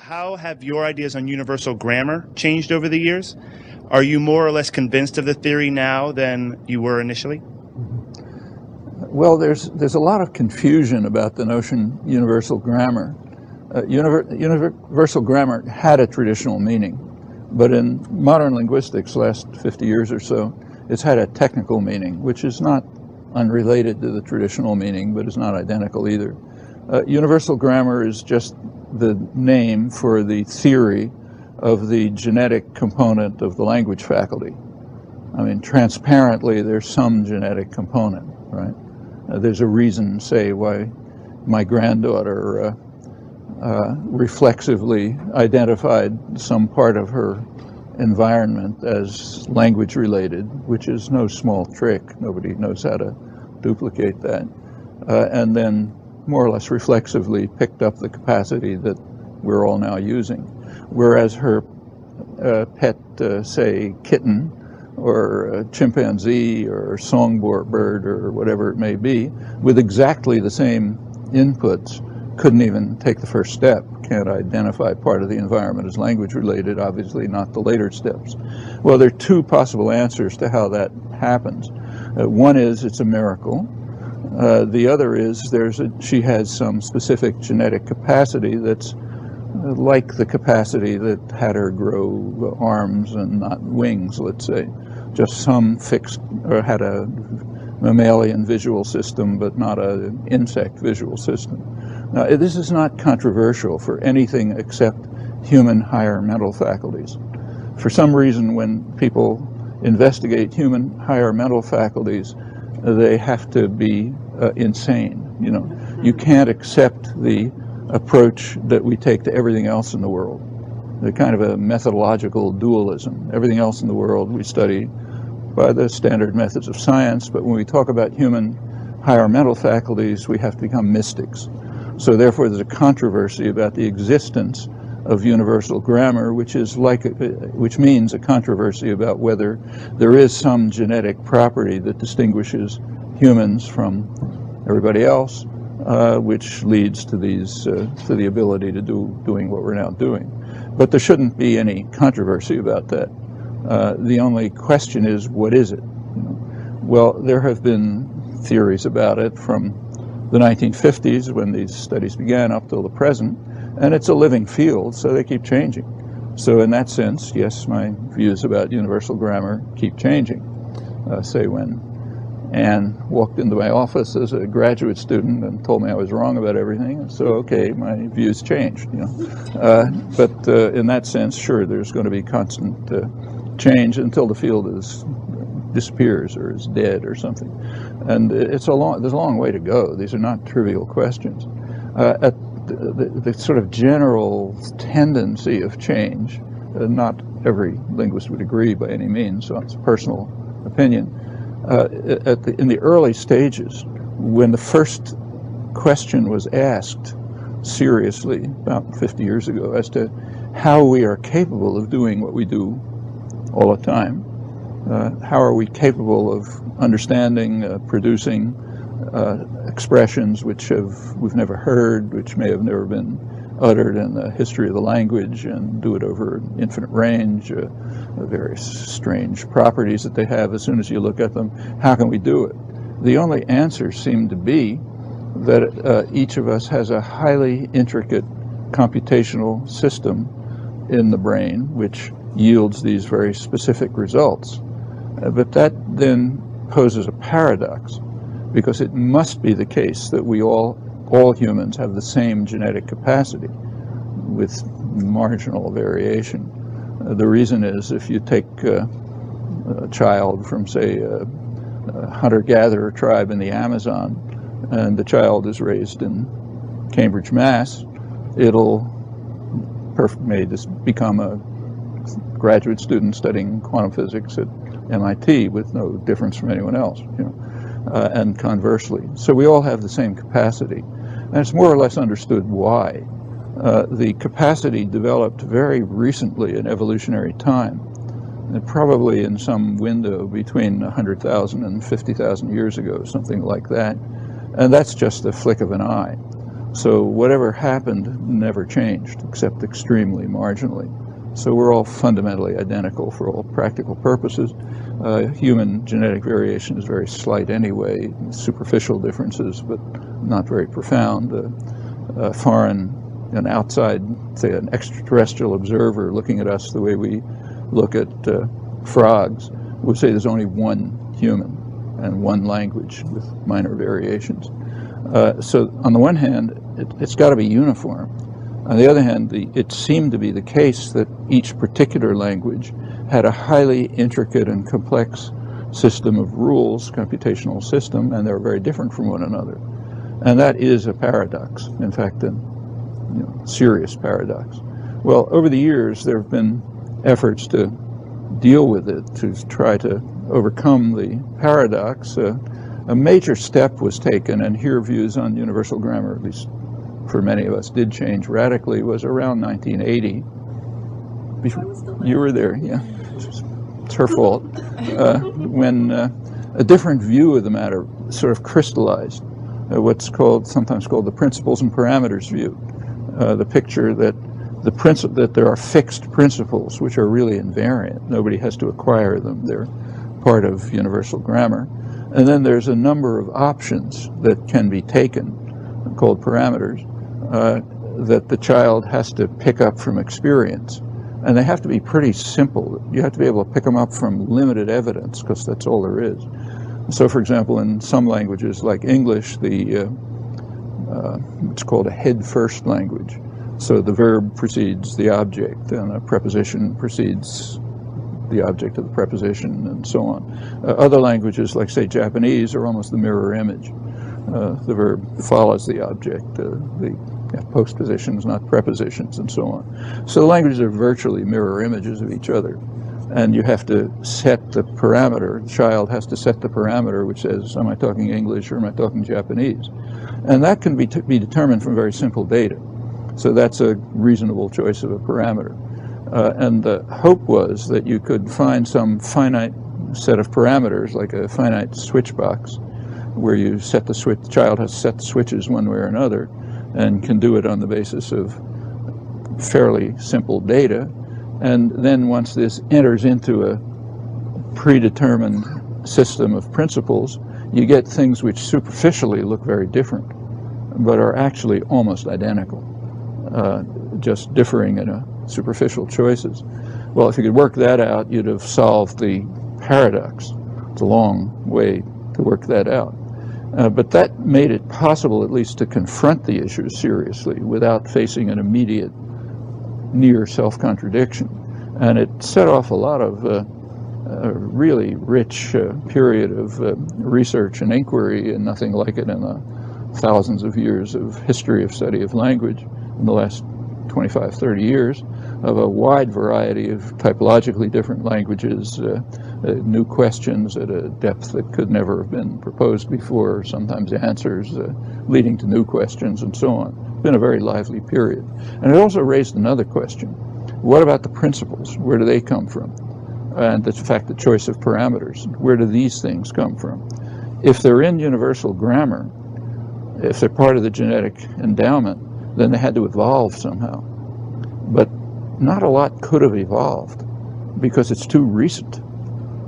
How have your ideas on universal grammar changed over the years? Are you more or less convinced of the theory now than you were initially? Well, there's a lot of confusion about the notion universal grammar. Universal grammar had a traditional meaning, but in modern linguistics, last 50 years or so, it's had a technical meaning, which is not unrelated to the traditional meaning, but is not identical either. Universal grammar is just the name for the theory of the genetic component of the language faculty. I mean, transparently, there's some genetic component, right? There's a reason, say, why my granddaughter reflexively identified some part of her environment as language related, which is no small trick. Nobody knows how to duplicate that. And then more or less reflexively picked up the capacity that we're all now using. Whereas her pet, say, kitten, or a chimpanzee, or songbird, or whatever it may be, with exactly the same inputs, couldn't even take the first step, can't identify part of the environment as language related, obviously not the later steps. Well, there are two possible answers to how that happens. One is it's a miracle. The other is she has some specific genetic capacity that's like the capacity that had her grow arms and not wings, let's say. Just some fixed, or had a mammalian visual system, but not an insect visual system. Now, this is not controversial for anything except human higher mental faculties. For some reason, when people investigate human higher mental faculties, they have to be insane. You know, you can't accept the approach that we take to everything else in the world. The kind of a methodological dualism. Everything else in the world we study by the standard methods of science, but when we talk about human higher mental faculties, we have to become mystics. So therefore there's a controversy about the existence of universal grammar, which means a controversy about whether there is some genetic property that distinguishes humans from everybody else, which leads to the ability to doing what we're now doing. But there shouldn't be any controversy about that. The only question is, what is it? Well, there have been theories about it from the 1950s when these studies began up till the present, and it's a living field, so they keep changing. So in that sense, yes, my views about universal grammar keep changing. Say when Anne walked into my office as a graduate student and told me I was wrong about everything, so okay, my views changed. But in that sense, sure, there's going to be constant change until the field disappears or is dead or something. And there's a long way to go. These are not trivial questions. At the sort of general tendency of change, not every linguist would agree by any means, so it's a personal opinion. In the early stages, when the first question was asked seriously about 50 years ago as to how we are capable of doing what we do all the time, how are we capable of understanding, producing expressions which we've never heard, which may have never been uttered in the history of the language, and do it over an infinite range, various strange properties that they have as soon as you look at them. How can we do it? The only answer seemed to be that each of us has a highly intricate computational system in the brain which yields these very specific results. But that then poses a paradox, because it must be the case that we all humans have the same genetic capacity with marginal variation. The reason is, if you take a child from, say, a hunter-gatherer tribe in the Amazon, and the child is raised in Cambridge, Mass, may just become a graduate student studying quantum physics at MIT with no difference from anyone else, and conversely. So we all have the same capacity, and it's more or less understood why. The capacity developed very recently in evolutionary time, and probably in some window between 100,000 and 50,000 years ago, something like that. And that's just a flick of an eye. So whatever happened never changed, except extremely marginally. So we're all fundamentally identical for all practical purposes. Human genetic variation is very slight anyway, superficial differences, but not very profound. An outside, say an extraterrestrial observer looking at us the way we look at frogs would say there's only one human and one language with minor variations. So on the one hand, it's got to be uniform. On the other hand, it seemed to be the case that each particular language had a highly intricate and complex system of rules, computational system, and they're very different from one another. And that is a paradox, in fact, a serious paradox. Well, over the years, there have been efforts to deal with it, to try to overcome the paradox. A major step was taken, and here views on universal grammar, at least for many of us, did change radically, was around 1980. You were there, yeah. It's her fault. When a different view of the matter sort of crystallized, what's sometimes called the principles and parameters view. The picture that that there are fixed principles which are really invariant. Nobody has to acquire them. They're part of universal grammar. And then there's a number of options that can be taken, called parameters, that the child has to pick up from experience. And they have to be pretty simple. You have to be able to pick them up from limited evidence, because that's all there is. So, for example, in some languages like English, it's called a head-first language. So the verb precedes the object, and a preposition precedes the object of the preposition, and so on. Other languages, like, say, Japanese, are almost the mirror image. The verb follows the object, the postpositions, not prepositions, and so on. So the languages are virtually mirror images of each other. And you have to set the parameter. The child has to set the parameter which says, am I talking English or am I talking Japanese? And that can be determined from very simple data. So that's a reasonable choice of a parameter. And the hope was that you could find some finite set of parameters, like a finite switch box, where you set the switch, the child has to set the switches one way or another, and can do it on the basis of fairly simple data. And then once this enters into a predetermined system of principles, you get things which superficially look very different, but are actually almost identical, just differing in superficial choices. Well, if you could work that out, you'd have solved the paradox. It's a long way to work that out. But that made it possible at least to confront the issue seriously without facing an immediate near self-contradiction. And it set off a lot of a really rich period of research and inquiry, and nothing like it in the thousands of years of history of study of language in the last 25, 30 years, of a wide variety of typologically different languages, new questions at a depth that could never have been proposed before, sometimes answers leading to new questions, and so on. It's been a very lively period. And it also raised another question. What about the principles? Where do they come from? And the fact, the choice of parameters. Where do these things come from? If they're in universal grammar, if they're part of the genetic endowment, then they had to evolve somehow. But not a lot could have evolved because it's too recent.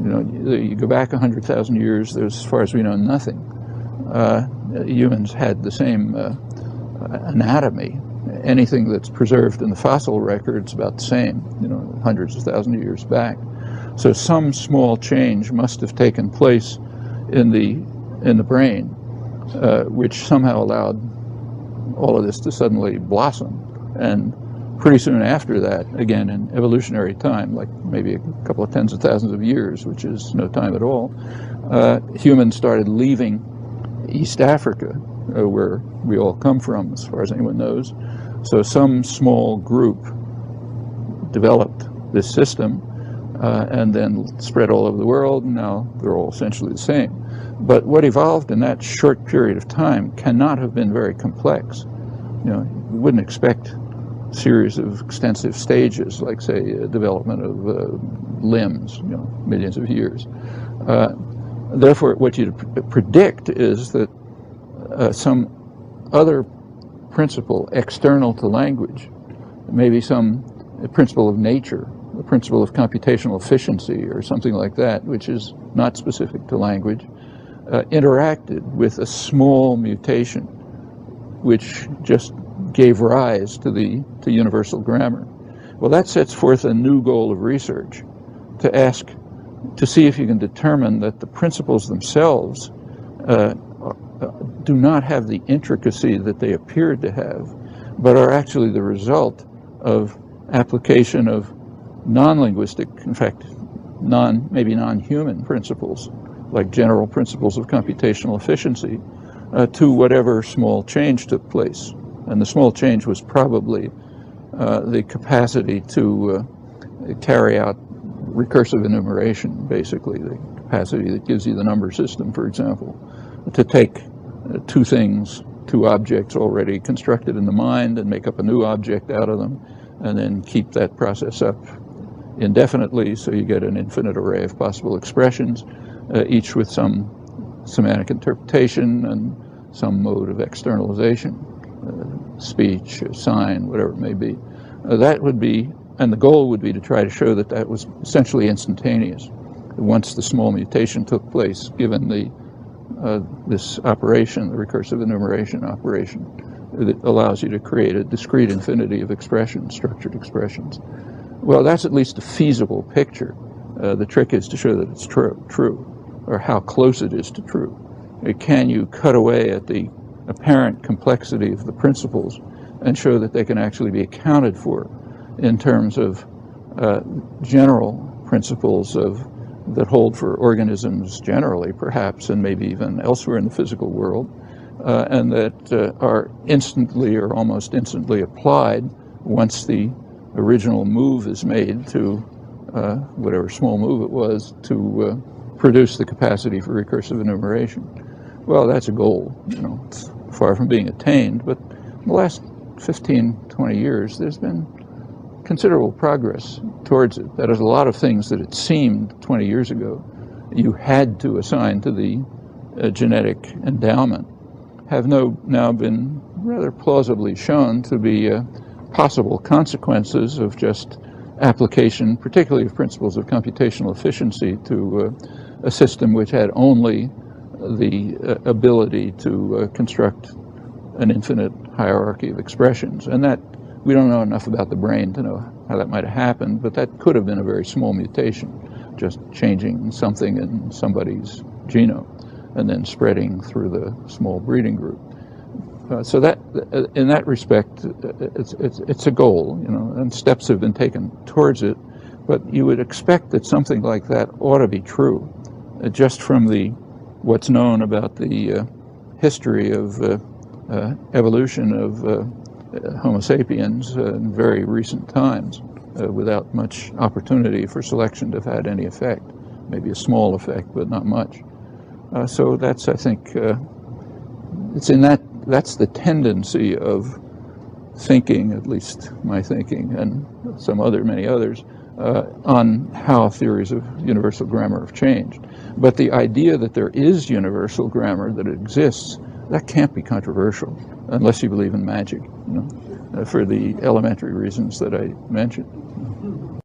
You go back 100,000 years, there's, as far as we know, nothing. Humans had the same anatomy. Anything that's preserved in the fossil record is about the same, hundreds of thousands of years back. So some small change must have taken place in the brain, which somehow allowed all of this to suddenly blossom. And pretty soon after that, again in evolutionary time, like maybe a couple of tens of thousands of years, which is no time at all, humans started leaving East Africa, where we all come from, as far as anyone knows. So some small group developed this system and then spread all over the world, and now they're all essentially the same. But what evolved in that short period of time cannot have been very complex. You wouldn't expect a series of extensive stages, like, say, development of limbs, millions of years. Therefore, what you'd predict is that some other principle external to language, maybe some principle of nature, the principle of computational efficiency or something like that, which is not specific to language, interacted with a small mutation which just gave rise to universal grammar. Well, that sets forth a new goal of research, to see if you can determine that the principles themselves do not have the intricacy that they appeared to have, but are actually the result of application of non-linguistic, in fact, maybe non-human principles, like general principles of computational efficiency, to whatever small change took place. And the small change was probably the capacity to carry out recursive enumeration, basically, the capacity that gives you the number system, for example, to take two objects already constructed in the mind and make up a new object out of them, and then keep that process up indefinitely, so you get an infinite array of possible expressions, each with some semantic interpretation and some mode of externalization, speech, sign, whatever it may be. That would be, and the goal would be to try to show that that was essentially instantaneous. Once the small mutation took place, given this operation, the recursive enumeration operation, that allows you to create a discrete infinity of expressions, structured expressions. Well, that's at least a feasible picture. The trick is to show that it's true, or how close it is to true. Can you cut away at the apparent complexity of the principles and show that they can actually be accounted for in terms of general principles that hold for organisms generally, perhaps, and maybe even elsewhere in the physical world, and that are instantly or almost instantly applied once the original move is made to whatever small move it was to produce the capacity for recursive enumeration. Well, that's a goal. It's far from being attained, but in the last 15, 20 years, there's been considerable progress towards it. That is, a lot of things that it seemed 20 years ago you had to assign to the genetic endowment have now been rather plausibly shown to be possible consequences of just application, particularly of principles of computational efficiency, to a system which had only the ability to construct an infinite hierarchy of expressions. And that, we don't know enough about the brain to know how that might have happened, but that could have been a very small mutation, just changing something in somebody's genome and then spreading through the small breeding group. So that, in that respect, it's a goal, and steps have been taken towards it, but you would expect that something like that ought to be true, just from what's known about the history of evolution of Homo sapiens in very recent times, without much opportunity for selection to have had any effect, maybe a small effect, but not much. So that's, I think, that's the tendency of thinking, at least my thinking, and many others, on how theories of universal grammar have changed. But the idea that there is universal grammar, that it exists, that can't be controversial, unless you believe in magic, for the elementary reasons that I mentioned.